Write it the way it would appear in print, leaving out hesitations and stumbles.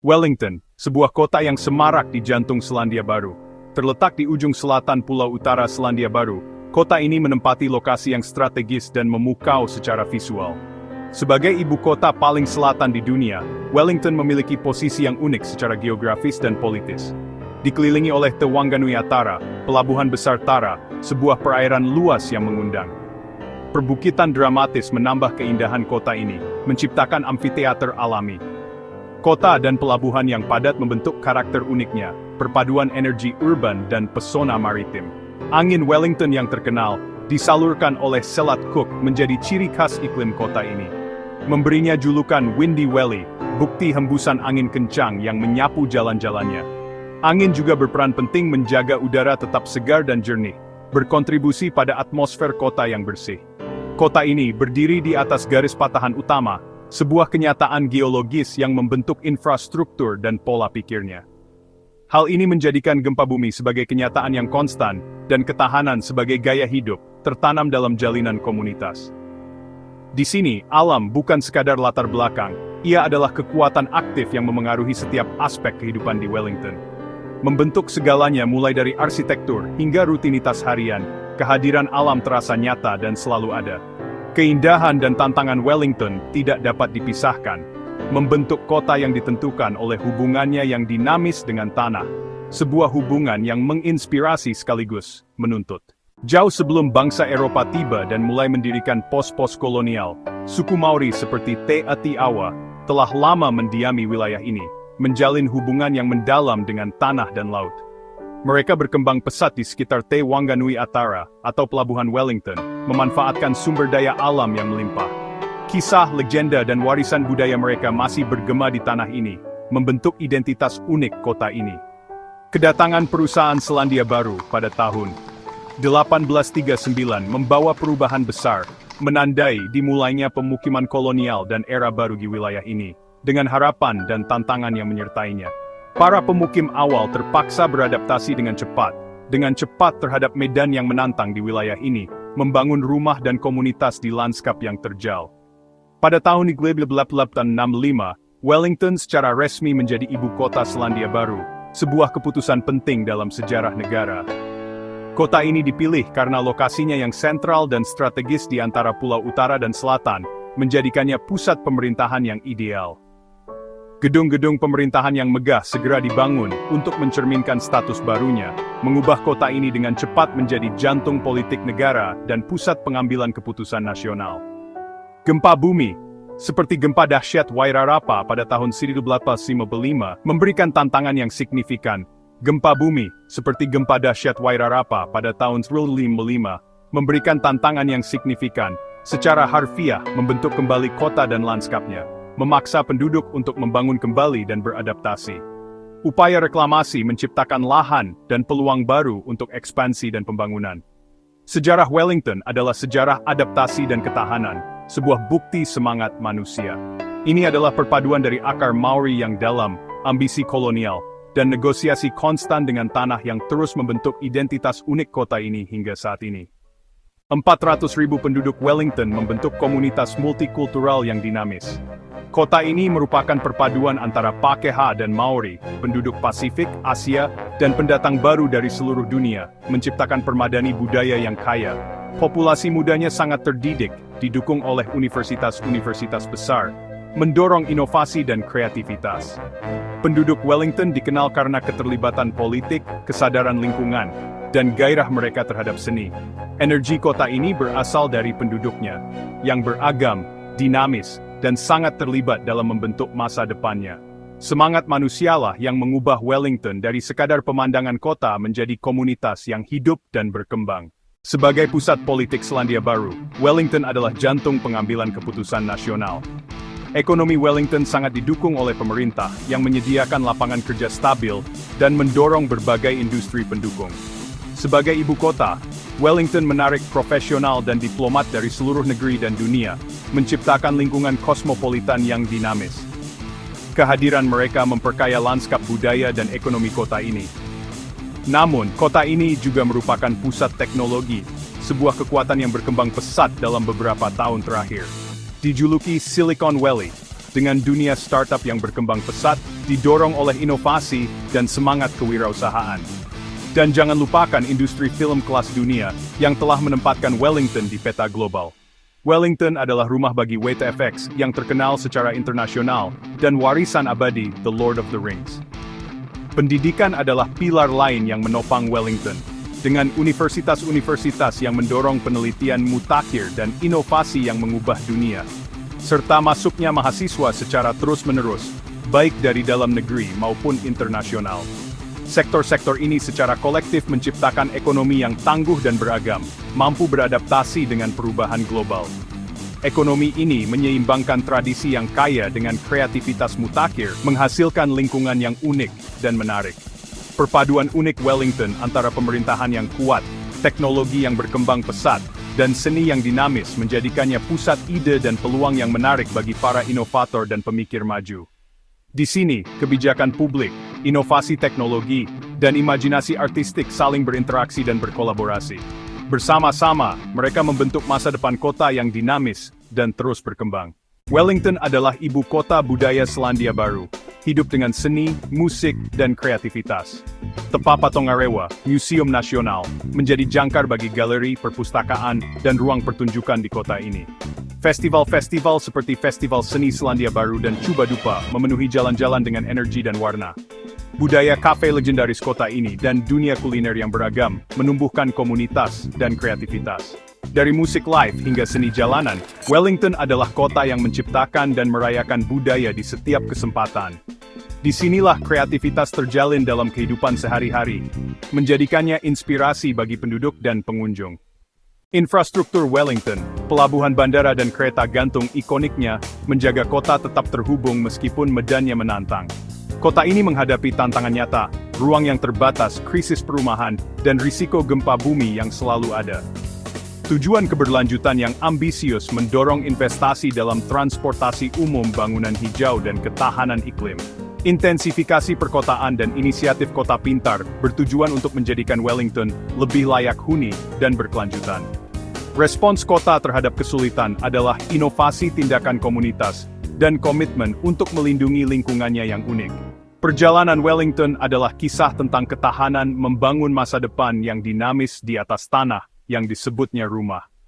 Wellington, sebuah kota yang semarak di jantung Selandia Baru. Terletak di ujung selatan pulau utara Selandia Baru, kota ini menempati lokasi yang strategis dan memukau secara visual. Sebagai ibu kota paling selatan di dunia, Wellington memiliki posisi yang unik secara geografis dan politis. Dikelilingi oleh Te Wanganui Atara, pelabuhan besar Tara, sebuah perairan luas yang mengundang. Perbukitan dramatis menambah keindahan kota ini, menciptakan amfiteater alami. Kota dan pelabuhan yang padat membentuk karakter uniknya, perpaduan energi urban dan pesona maritim. Angin Wellington yang terkenal, disalurkan oleh Selat Cook menjadi ciri khas iklim kota ini. Memberinya julukan Windy Valley, bukti hembusan angin kencang yang menyapu jalan-jalannya. Angin juga berperan penting menjaga udara tetap segar dan jernih, berkontribusi pada atmosfer kota yang bersih. Kota ini berdiri di atas garis patahan utama, sebuah kenyataan geologis yang membentuk infrastruktur dan pola pikirnya. Hal ini menjadikan gempa bumi sebagai kenyataan yang konstan, dan ketahanan sebagai gaya hidup, tertanam dalam jalinan komunitas. Di sini, alam bukan sekadar latar belakang, ia adalah kekuatan aktif yang memengaruhi setiap aspek kehidupan di Wellington. Membentuk segalanya mulai dari arsitektur hingga rutinitas harian, kehadiran alam terasa nyata dan selalu ada. Keindahan dan tantangan Wellington tidak dapat dipisahkan, membentuk kota yang ditentukan oleh hubungannya yang dinamis dengan tanah, sebuah hubungan yang menginspirasi sekaligus menuntut. Jauh sebelum bangsa Eropa tiba dan mulai mendirikan pos-pos kolonial, suku Maori seperti Te Ati Awa telah lama mendiami wilayah ini, menjalin hubungan yang mendalam dengan tanah dan laut. Mereka berkembang pesat di sekitar Te Wanganui Atara atau Pelabuhan Wellington, memanfaatkan sumber daya alam yang melimpah. Kisah, legenda dan warisan budaya mereka masih bergema di tanah ini, membentuk identitas unik kota ini. Kedatangan perusahaan Selandia Baru pada tahun 1839 membawa perubahan besar, menandai dimulainya pemukiman kolonial dan era baru di wilayah ini, dengan harapan dan tantangan yang menyertainya. Para pemukim awal terpaksa beradaptasi dengan cepat terhadap medan yang menantang di wilayah ini, membangun rumah dan komunitas di lanskap yang terjal. Pada tahun 1865, Wellington secara resmi menjadi ibu kota Selandia Baru, sebuah keputusan penting dalam sejarah negara. Kota ini dipilih karena lokasinya yang sentral dan strategis di antara pulau utara dan selatan, menjadikannya pusat pemerintahan yang ideal. Gedung-gedung pemerintahan yang megah segera dibangun untuk mencerminkan status barunya, mengubah kota ini dengan cepat menjadi jantung politik negara dan pusat pengambilan keputusan nasional. Gempa bumi, seperti gempa dahsyat Wairarapa pada tahun 1855, memberikan tantangan yang signifikan. Gempa bumi, seperti gempa dahsyat Wairarapa pada tahun 1955, memberikan tantangan yang signifikan, secara harfiah membentuk kembali kota dan lanskapnya, memaksa penduduk untuk membangun kembali dan beradaptasi. Upaya reklamasi menciptakan lahan dan peluang baru untuk ekspansi dan pembangunan. Sejarah Wellington adalah sejarah adaptasi dan ketahanan, sebuah bukti semangat manusia. Ini adalah perpaduan dari akar Maori yang dalam, ambisi kolonial, dan negosiasi konstan dengan tanah yang terus membentuk identitas unik kota ini hingga saat ini. 400.000 penduduk Wellington membentuk komunitas multikultural yang dinamis. Kota ini merupakan perpaduan antara Pakeha dan Maori, penduduk Pasifik, Asia, dan pendatang baru dari seluruh dunia, menciptakan permadani budaya yang kaya. Populasi mudanya sangat terdidik, didukung oleh universitas-universitas besar, mendorong inovasi dan kreativitas. Penduduk Wellington dikenal karena keterlibatan politik, kesadaran lingkungan, dan gairah mereka terhadap seni. Energi kota ini berasal dari penduduknya, yang beragam, dinamis, dan sangat terlibat dalam membentuk masa depannya. Semangat manusialah yang mengubah Wellington dari sekadar pemandangan kota menjadi komunitas yang hidup dan berkembang. Sebagai pusat politik Selandia Baru, Wellington adalah jantung pengambilan keputusan nasional. Ekonomi Wellington sangat didukung oleh pemerintah yang menyediakan lapangan kerja stabil dan mendorong berbagai industri pendukung. Sebagai ibu kota, Wellington menarik profesional dan diplomat dari seluruh negeri dan dunia, menciptakan lingkungan kosmopolitan yang dinamis. Kehadiran mereka memperkaya lanskap budaya dan ekonomi kota ini. Namun, kota ini juga merupakan pusat teknologi, sebuah kekuatan yang berkembang pesat dalam beberapa tahun terakhir. Dijuluki Silicon Valley, dengan dunia startup yang berkembang pesat, didorong oleh inovasi dan semangat kewirausahaan. Dan jangan lupakan industri film kelas dunia yang telah menempatkan Wellington di peta global. Wellington adalah rumah bagi WTFX yang terkenal secara internasional dan warisan abadi The Lord of the Rings. Pendidikan adalah pilar lain yang menopang Wellington, dengan universitas-universitas yang mendorong penelitian mutakhir dan inovasi yang mengubah dunia, serta masuknya mahasiswa secara terus-menerus, baik dari dalam negeri maupun internasional. Sektor-sektor ini secara kolektif menciptakan ekonomi yang tangguh dan beragam, mampu beradaptasi dengan perubahan global. Ekonomi ini menyeimbangkan tradisi yang kaya dengan kreativitas mutakhir, menghasilkan lingkungan yang unik dan menarik. Perpaduan unik Wellington antara pemerintahan yang kuat, teknologi yang berkembang pesat, dan seni yang dinamis menjadikannya pusat ide dan peluang yang menarik bagi para inovator dan pemikir maju. Di sini, kebijakan publik, inovasi teknologi, dan imajinasi artistik saling berinteraksi dan berkolaborasi. Bersama-sama, mereka membentuk masa depan kota yang dinamis dan terus berkembang. Wellington adalah ibu kota budaya Selandia Baru, hidup dengan seni, musik, dan kreativitas. Te Patongarewa, Museum Nasional, menjadi jangkar bagi galeri, perpustakaan, dan ruang pertunjukan di kota ini. Festival-festival seperti Festival Seni Selandia Baru dan Cuba Dupa memenuhi jalan-jalan dengan energi dan warna. Budaya kafe legendaris kota ini dan dunia kuliner yang beragam menumbuhkan komunitas dan kreativitas. Dari musik live hingga seni jalanan, Wellington adalah kota yang menciptakan dan merayakan budaya di setiap kesempatan. Disinilah kreativitas terjalin dalam kehidupan sehari-hari, menjadikannya inspirasi bagi penduduk dan pengunjung. Infrastruktur Wellington, pelabuhan bandara dan kereta gantung ikoniknya, menjaga kota tetap terhubung meskipun medannya menantang. Kota ini menghadapi tantangan nyata, ruang yang terbatas, krisis perumahan, dan risiko gempa bumi yang selalu ada. Tujuan keberlanjutan yang ambisius mendorong investasi dalam transportasi umum, bangunan hijau, dan ketahanan iklim. Intensifikasi perkotaan dan inisiatif kota pintar bertujuan untuk menjadikan Wellington lebih layak huni dan berkelanjutan. Respons kota terhadap kesulitan adalah inovasi tindakan komunitas dan komitmen untuk melindungi lingkungannya yang unik. Perjalanan Wellington adalah kisah tentang ketahanan membangun masa depan yang dinamis di atas tanah yang disebutnya rumah.